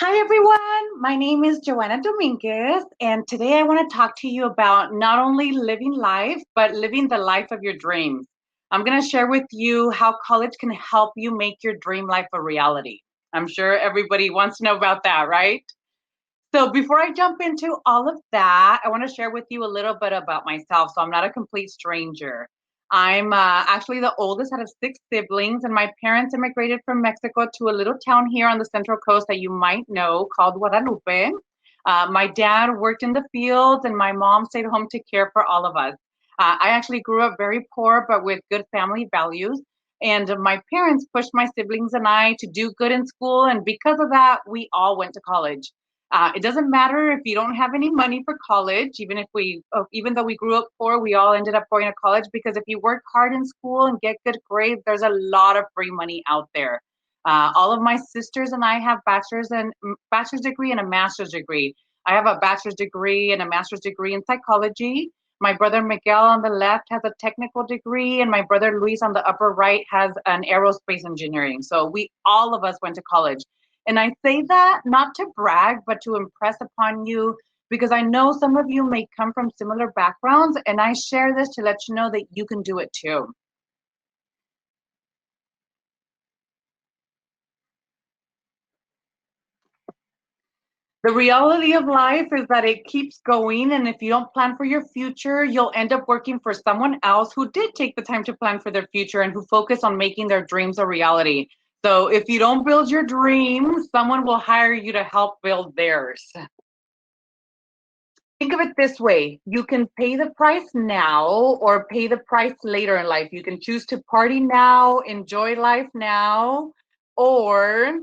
Hi, everyone. My name is Joanna Dominguez, and today I want to talk to you about not only living life, but living the life of your dreams. I'm going to share with you how college can help you make your dream life a reality. I'm sure everybody wants to know about that, right? So, before I jump into all of that, I want to share with you a little bit about myself. So, I'm not a complete stranger. I'm actually the oldest out of six siblings, and my parents immigrated from Mexico to a little town here on the Central Coast that you might know called Guadalupe. My dad worked in the fields, and my mom stayed home to care for all of us. I actually grew up very poor, but with good family values. And my parents pushed my siblings and I to do good in school. And because of that, we all went to college. It doesn't matter if you don't have any money for college, even though we grew up poor, we all ended up going to college because if you work hard in school and get good grades, there's a lot of free money out there. All of my sisters and I have bachelor's degree and a master's degree. I have a bachelor's degree and a master's degree in psychology. My brother Miguel on the left has a technical degree, and my brother Luis on the upper right has an aerospace engineering. So we all of us went to college. And I say that not to brag, but to impress upon you because I know some of you may come from similar backgrounds, and I share this to let you know that you can do it too. The reality of life is that it keeps going, and if you don't plan for your future, you'll end up working for someone else who did take the time to plan for their future and who focus on making their dreams a reality. So if you don't build your dreams, someone will hire you to help build theirs. Think of it this way. You can pay the price now or pay the price later in life. You can choose to party now, enjoy life now, or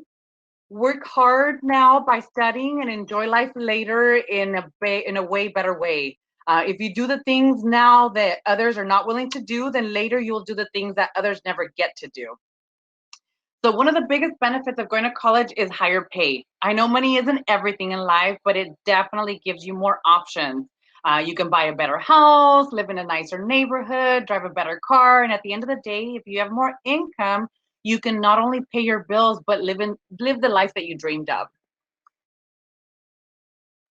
work hard now by studying and enjoy life later in a way better way. If you do the things now that others are not willing to do, then later you'll do the things that others never get to do. So one of the biggest benefits of going to college is higher pay. I know money isn't everything in life, but it definitely gives you more options. You can buy a better house, live in a nicer neighborhood, drive a better car, and at the end of the day, if you have more income, you can not only pay your bills but live the life that you dreamed of.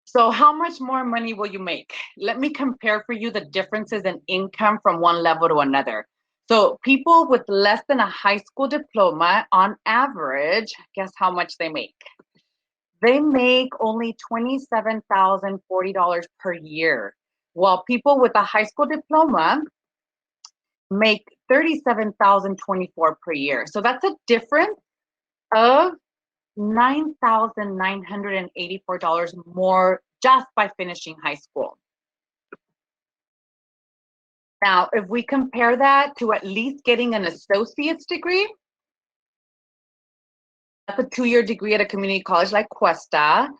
So how much more money will you make? Let me compare for you the differences in income from one level to another. So people with less than a high school diploma, on average, guess how much they make? They make only $27,040 per year, while people with a high school diploma make 37,024 per year. So that's a difference of $9,984 more just by finishing high school. Now, if we compare that to at least getting an associate's degree, that's a 2-year degree at a community college like Cuesta,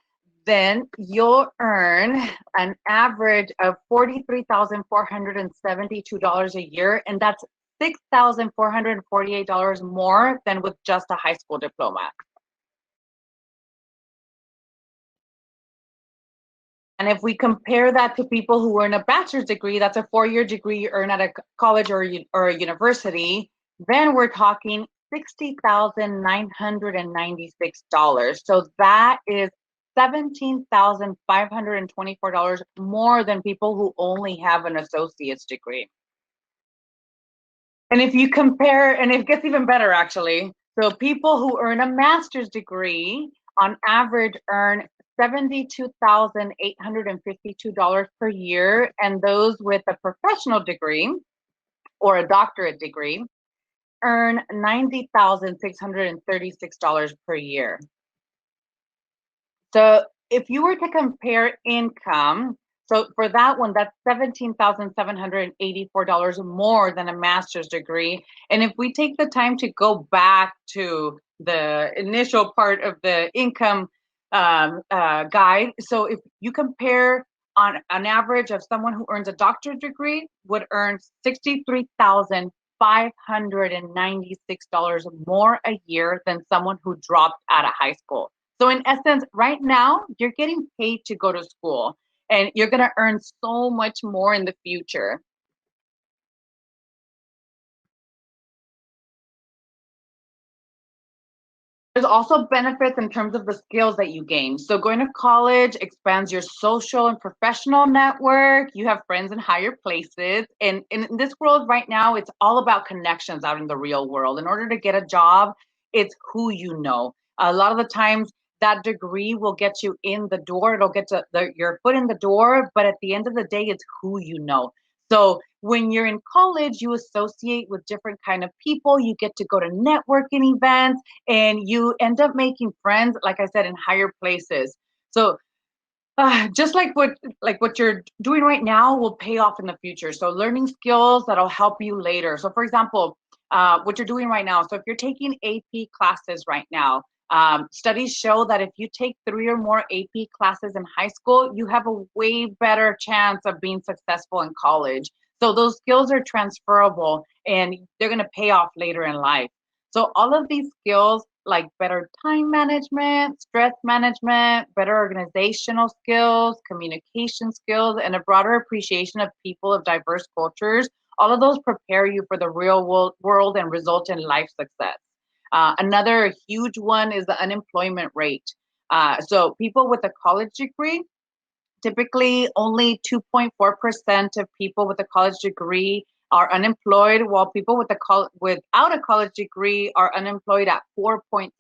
then you'll earn an average of $43,472 a year, and that's $6,448 more than with just a high school diploma. And if we compare that to people who earn a bachelor's degree, that's a 4-year degree you earn at a college or a university, then we're talking $60,996. So that is $17,524 more than people who only have an associate's degree. And if you compare, and it gets even better actually. So people who earn a master's degree on average earn $72,852 per year, and those with a professional degree or a doctorate degree earn $90,636 per year. So if you were to compare income, so for that one, that's $17,784 more than a master's degree. And if we take the time to go back to the initial part of the income guide, so if you compare on an average of someone who earns a doctorate degree would earn $63,596 more a year than someone who dropped out of high school. So in essence, right now, you're getting paid to go to school and you're going to earn so much more in the future. There's also benefits in terms of the skills that you gain. So going to college expands your social and professional network. You have friends in higher places. And in this world right now, it's all about connections out in the real world. In order to get a job, it's who you know. A lot of the times that degree will get you in the door. It'll get your foot in the door, but at the end of the day, it's who you know. So when you're in college, you associate with different kind of people. You get to go to networking events and you end up making friends, like I said, in higher places. So just like what you're doing right now will pay off in the future. So learning skills that'll help you later. So for example, what you're doing right now. So if you're taking AP classes right now, studies show that if you take 3 or more AP classes in high school, you have a way better chance of being successful in college. So those skills are transferable and they're going to pay off later in life. So all of these skills like better time management, stress management, better organizational skills, communication skills, and a broader appreciation of people of diverse cultures, all of those prepare you for the real world and result in life success. Another huge one is the unemployment rate. So people with a college degree, typically, only 2.4% of people with a college degree are unemployed, while people with without a college degree are unemployed at 4.3%.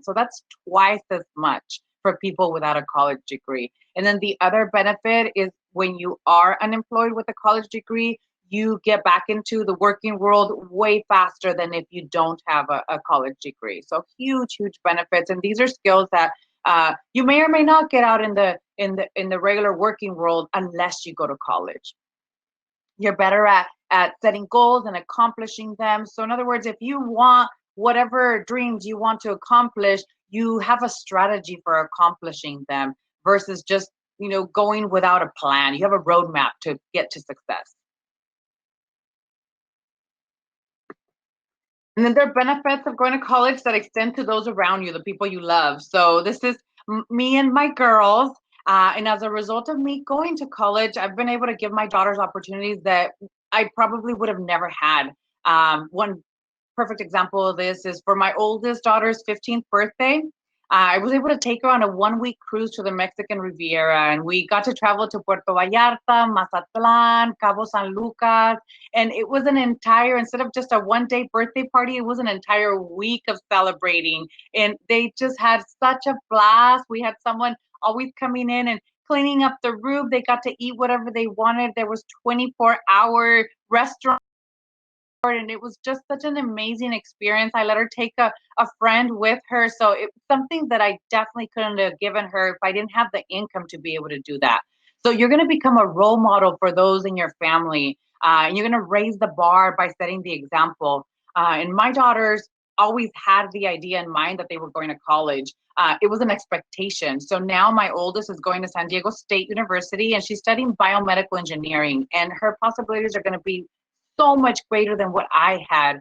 So that's twice as much for people without a college degree. And then the other benefit is when you are unemployed with a college degree, you get back into the working world way faster than if you don't have a college degree. So huge, huge benefits. And these are skills that you may or may not get out in the regular working world unless you go to college. You're better at setting goals and accomplishing them. So in other words, if you want whatever dreams you want to accomplish, you have a strategy for accomplishing them versus just going without a plan. You have a roadmap to get to success. And then there are benefits of going to college that extend to those around you, the people you love. So this is me and my girls. And as a result of me going to college, I've been able to give my daughters opportunities that I probably would have never had. One perfect example of this is for my oldest daughter's 15th birthday. I was able to take her on a 1 week cruise to the Mexican Riviera, and we got to travel to Puerto Vallarta, Mazatlan, Cabo San Lucas, and it was an entire, instead of just a 1 day birthday party, it was an entire week of celebrating, and they just had such a blast. We had someone always coming in and cleaning up the room. They got to eat whatever they wanted. There was 24-hour restaurant, and it was just such an amazing experience. I let her take a friend with her. So it's something that I definitely couldn't have given her if I didn't have the income to be able to do that. So you're going to become a role model for those in your family. And you're going to raise the bar by setting the example. And my daughters always had the idea in mind that they were going to college. It was an expectation. So now my oldest is going to San Diego State University and she's studying biomedical engineering. And her possibilities are going to be so much greater than what I had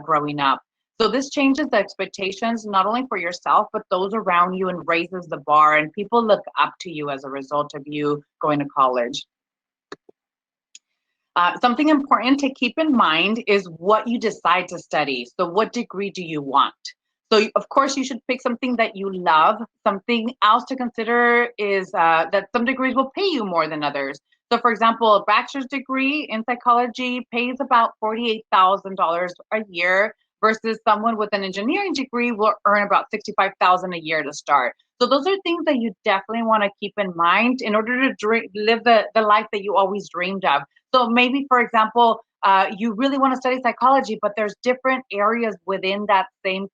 growing up. So this changes the expectations, not only for yourself, but those around you and raises the bar. And people look up to you as a result of you going to college. Something important to keep in mind is what you decide to study. So what degree do you want? So of course you should pick something that you love. Something else to consider is that some degrees will pay you more than others. So for example, a bachelor's degree in psychology pays about $48,000 a year versus someone with an engineering degree will earn about $65,000 a year to start. So those are things that you definitely want to keep in mind in order to live the life that you always dreamed of. So maybe, for example, you really want to study psychology, but there's different areas within that same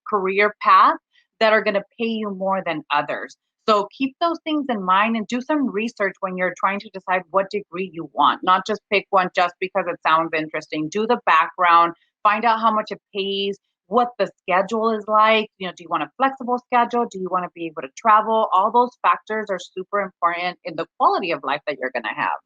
career path that are going to pay you more than others. So keep those things in mind and do some research when you're trying to decide what degree you want. Not just pick one just because it sounds interesting. Do the background, find out how much it pays, what the schedule is like. Do you want a flexible schedule? Do you want to be able to travel? All those factors are super important in the quality of life that you're going to have.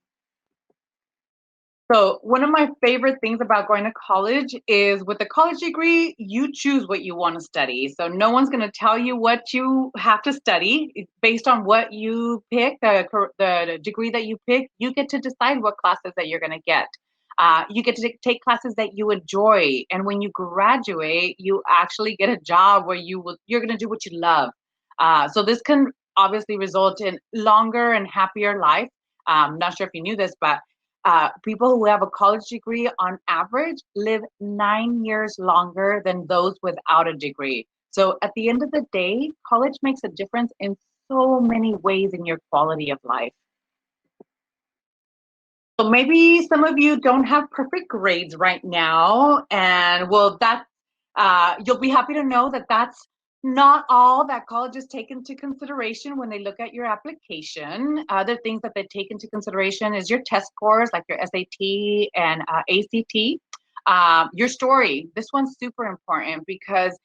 So one of my favorite things about going to college is with a college degree, you choose what you want to study. So no one's going to tell you what you have to study. It's based on what you pick, the degree that you pick, you get to decide what classes that you're going to get. You get to take classes that you enjoy, and when you graduate, you actually get a job where you're going to do what you love. So this can obviously result in longer and happier life. Not sure if you knew this, but people who have a college degree on average live 9 years longer than those without a degree. So at the end of the day, college makes a difference in so many ways in your quality of life. So maybe some of you don't have perfect grades right now, and well, that you'll be happy to know that that's not all that colleges take into consideration when they look at your application. Other things that they take into consideration is your test scores, like your SAT and ACT. Your story. This one's super important because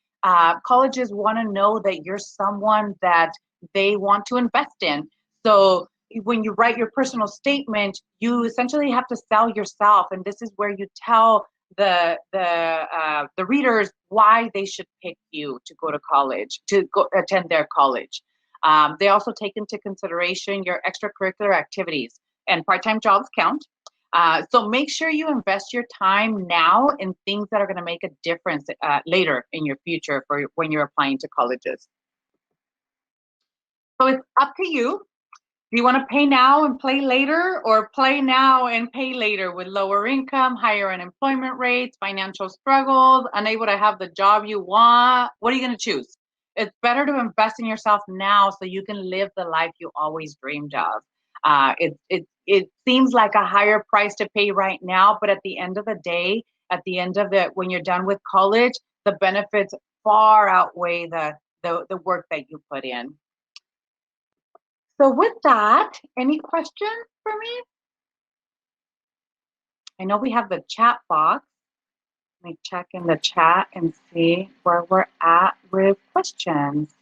colleges want to know that you're someone that they want to invest in. So when you write your personal statement, you essentially have to sell yourself, and this is where you tell the readers why they should pick you to go to college, to go attend their college. They also take into consideration your extracurricular activities, and part-time jobs count. So make sure you invest your time now in things that are going to make a difference later in your future for when you're applying to colleges. So it's up to you. Do you want to pay now and play later, or play now and pay later with lower income, higher unemployment rates, financial struggles, unable to have the job you want? What are you going to choose? It's better to invest in yourself now so you can live the life you always dreamed of. It seems like a higher price to pay right now, but at the end of the day, at the end of it, when you're done with college, the benefits far outweigh the work that you put in. So with that, any questions for me? I know we have the chat box. Let me check in the chat and see where we're at with questions.